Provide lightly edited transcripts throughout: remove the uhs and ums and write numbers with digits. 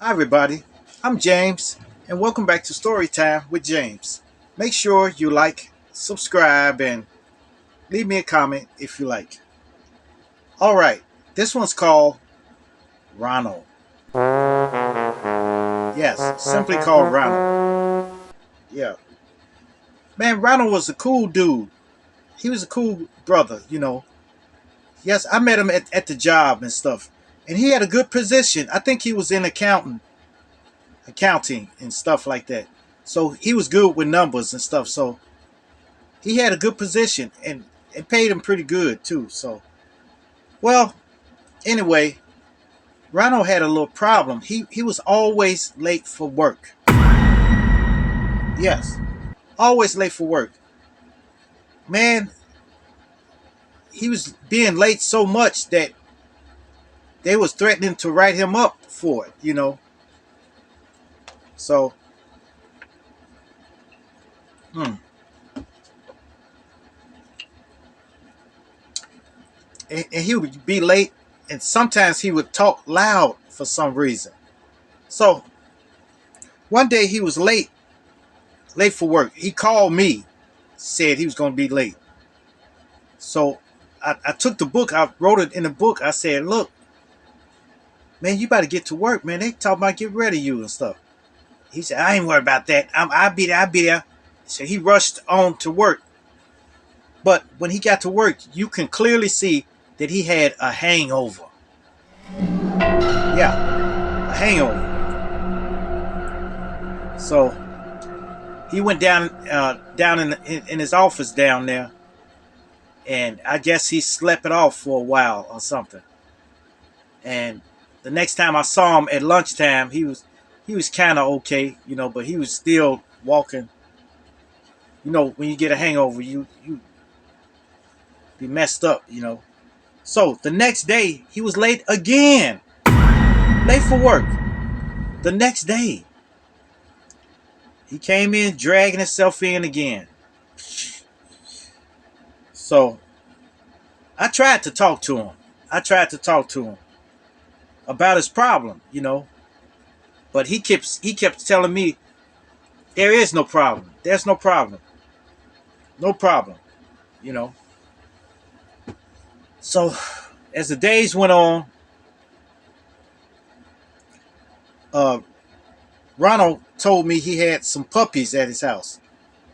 Hi, everybody. I'm James, and welcome back to Storytime with James. Make sure you like, subscribe, and leave me a comment if you like. All right, this one's called Ronald. Yes, simply called Ronald. Yeah. Man, Ronald was a cool dude. He was a cool brother. Yes, I met him at the job and stuff. And he had a good position. I think he was in accounting and stuff like that. So he was good with numbers and stuff. So he had a good position and it paid him pretty good too. So, well, anyway, Ronald had a little problem. He was always late for work. Yes, always late for work. Man, he was being late so much that they was threatening to write him up for it. So, hmm. And he would be late, and sometimes he would talk loud for some reason. So one day he was late for work. He called me, said he was going to be late. So I took the book, I wrote it in the book. I said, look, man, you better get to work, man. They talking about get rid of you and stuff. He said, I ain't worried about that. I'll be there, I'll be there. So he rushed on to work. But when he got to work, you can clearly see that he had a hangover. Yeah, a hangover. So he went down in his office down there, and I guess he slept it off for a while or something. And the next time I saw him at lunchtime, he was kind of okay, but he was still walking. When you get a hangover, you be messed up. So the next day he was late again, late for work. The next day he came in dragging himself in again. So I tried to talk to him. I tried to talk to him about his problem. But he kept telling me there is no problem. There's no problem. No problem. You know. So as the days went on, uh, Ronald told me he had some puppies at his house.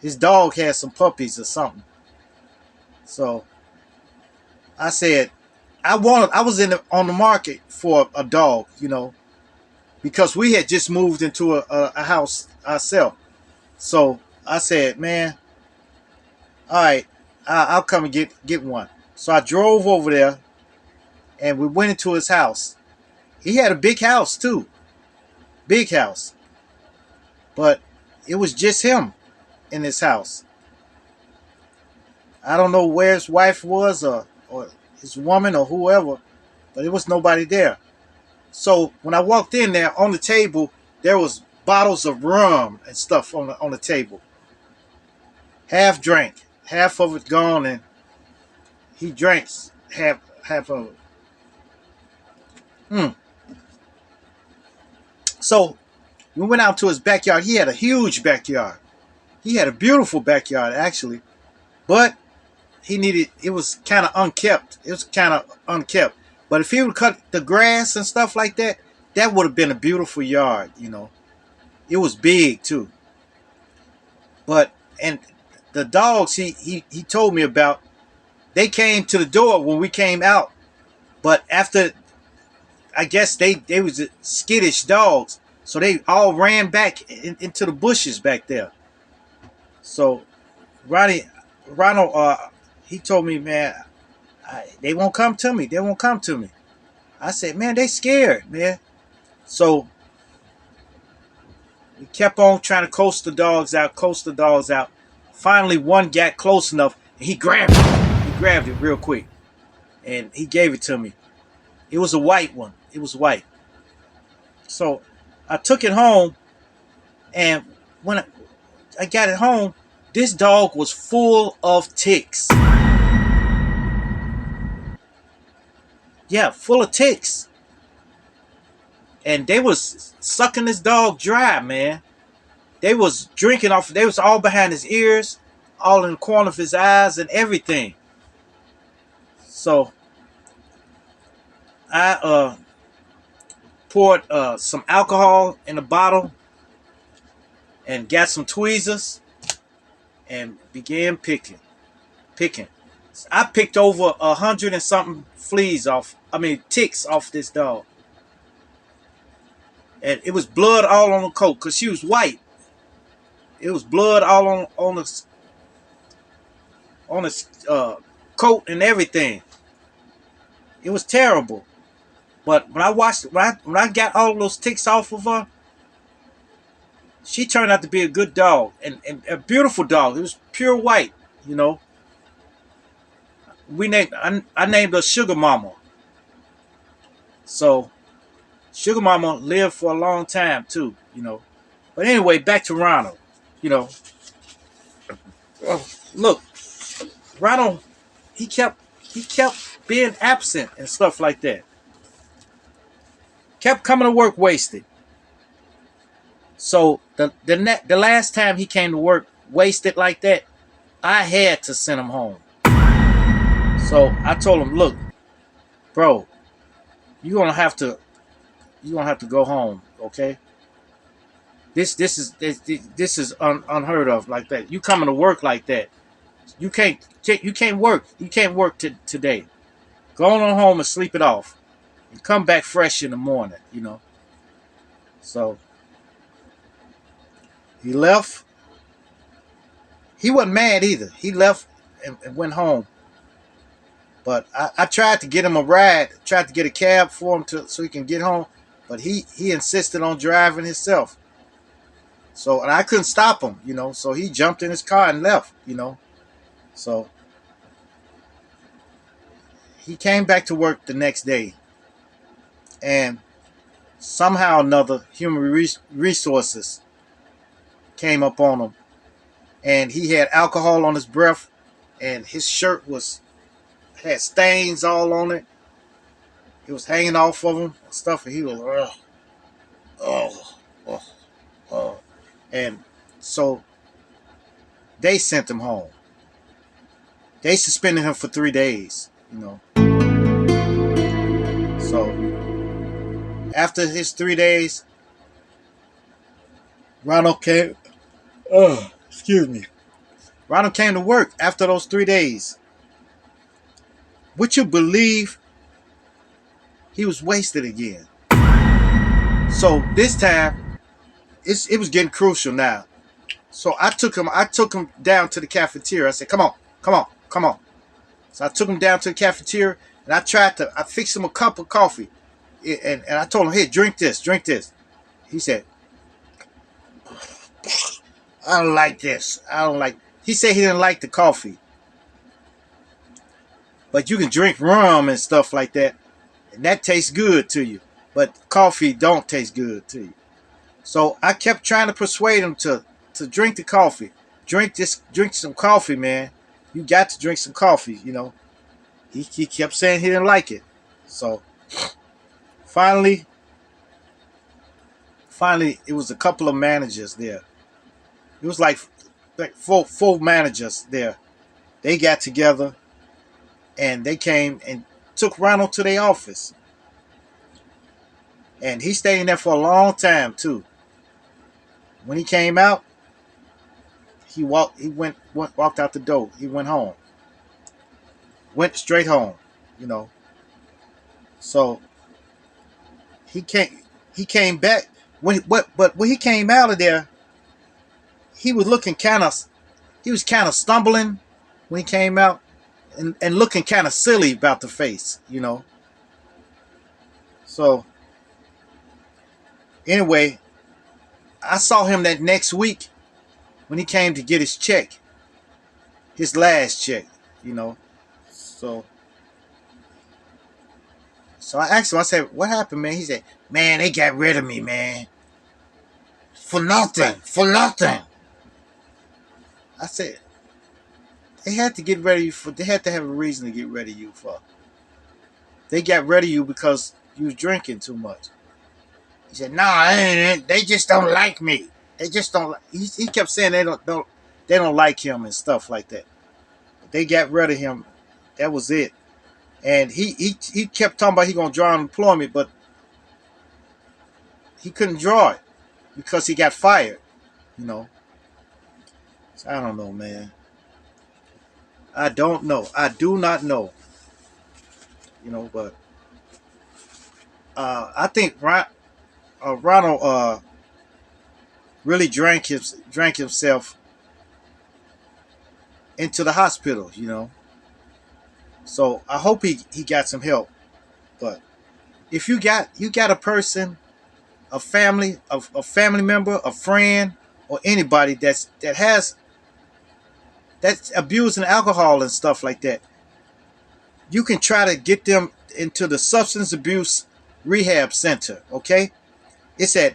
His dog had some puppies or something. So I said I was on the market for a dog, because we had just moved into a house ourselves. So I said, man, all right, I'll come and get one. So I drove over there and we went into his house. He had a big house too, big house, but it was just him in his house. I don't know where his wife was or his woman or whoever, but it was nobody there. So when I walked in there, on the table there was bottles of rum and stuff on the table, half drank, half of it gone, and he drinks half of it. Hmm. So we went out to his backyard. He had a huge backyard. He had a beautiful backyard actually, but it was kind of unkept. It was kind of unkept. But if he would cut the grass and stuff like that, that would have been a beautiful yard. It was big too. But and the dogs he told me about, they came to the door when we came out. But after, I guess they was skittish dogs, so they all ran back into the bushes back there. So Ronnie, Ronald, he told me, man, they won't come to me. They won't come to me. I said, man, they scared, man. So we kept on trying to coast the dogs out. Finally, one got close enough, and he grabbed it. He grabbed it real quick, and he gave it to me. It was a white one. It was white. So I took it home, and when I got it home, this dog was full of ticks. Yeah, full of ticks. and they was sucking this dog dry, man. They was drinking off. They was all behind his ears, all in the corner of his eyes, and everything. So I poured some alcohol in a bottle and got some tweezers and began picking. I picked over 100 and something fleas off. I mean ticks off this dog, and it was blood all on the coat because she was white. It was blood all on his coat and everything. It was terrible. But when I watched, when I got all those ticks off of her, she turned out to be a good dog and a beautiful dog. It was pure white, you know. I named her Sugar Mama. So Sugar Mama lived for a long time too, you know. But anyway, back to Ronald. You know, look, Ronald, he kept being absent and stuff like that. Kept coming to work wasted. So the last time he came to work wasted like that, I had to send him home. So I told him, look, bro, you're gonna have to go home, okay? This is unheard of like that. You coming to work like that? You can't work. You can't work today. Go on home and sleep it off, and come back fresh in the morning. You know. So he left. He wasn't mad either. He left and went home. But I tried to get him a ride. Tried to get a cab for him so he can get home. But he insisted on driving himself. So, and I couldn't stop him, you know. So he jumped in his car and left, you know. So he came back to work the next day, and somehow or another, human resources came up on him, and he had alcohol on his breath, and his shirt had stains all on it. It was hanging off of him and stuff, and he was and so they sent him home. They suspended him for 3 days, you know. So after his 3 days, Ronald came. Excuse me. Ronald came to work after those 3 days. Would you believe he was wasted again? So this time, it was getting crucial now. So I took him down to the cafeteria. I said, come on. So I took him down to the cafeteria, and I fixed him a cup of coffee. And I told him, here, drink this. He said, I don't like this. He said he didn't like the coffee. But you can drink rum and stuff like that, and that tastes good to you. But coffee don't taste good to you. So I kept trying to persuade him to drink the coffee. Drink some coffee, man. You got to drink some coffee, you know. He kept saying he didn't like it. So finally, it was a couple of managers there. It was like four managers there. They got together, and they came and took Ronald to their office. And he stayed in there for a long time too. When he came out, he walked out the door. He went home. Went straight home, you know. So he came back but when he came out of there, he was kind of stumbling when he came out, and looking kind of silly about the face, you know. So anyway, I saw him that next week when he came to get his check, his last check, you know. So I asked him, I said, what happened, man? He said, man, they got rid of me, man. For nothing. I said, they had to get rid of you they had to have a reason to get rid of you for. They got rid of you because you was drinking too much. He said, "Nah, they just don't like me. They just don't." He kept saying they don't like him and stuff like that. They got rid of him. That was it. And he kept talking about he gonna draw unemployment, but he couldn't draw it because he got fired. You know. So I don't know, man. I don't know. I do not know. You know, but I think Ronald really drank himself into the hospital. You know. So I hope he got some help. But if you got a person, a family member, a friend, or anybody that's abusing alcohol and stuff like that, you can try to get them into the substance abuse rehab center. Okay, it's at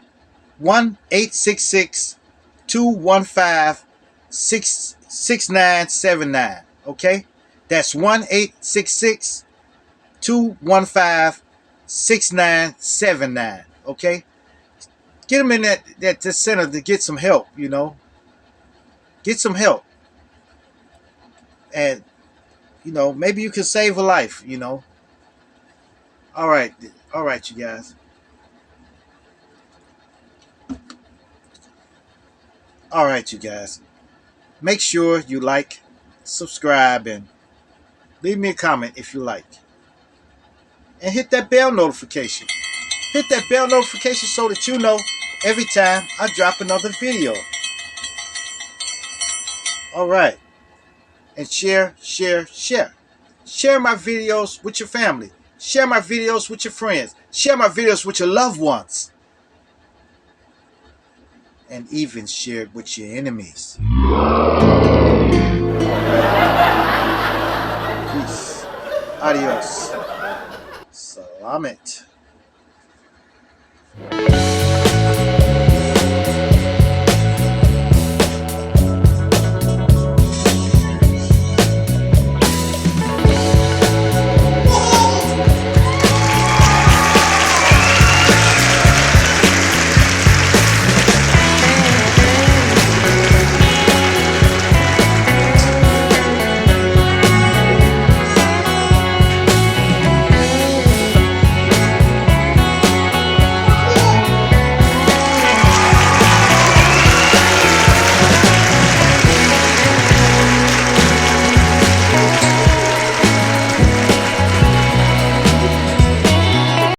1-866-215-6979. Okay, that's 1-866-215-6979. Okay, get them in that center to get some help. You know, get some help, and you know maybe you can save a life. You know. All right, all right, you guys. All right, you guys. Make sure you like, subscribe, and leave me a comment if you like. And hit that bell notification. Hit that bell notification so that you know every time I drop another video. All right. And share, share, share. Share my videos with your family. Share my videos with your friends. Share my videos with your loved ones. And even share it with your enemies. Peace. Adios. Salamat.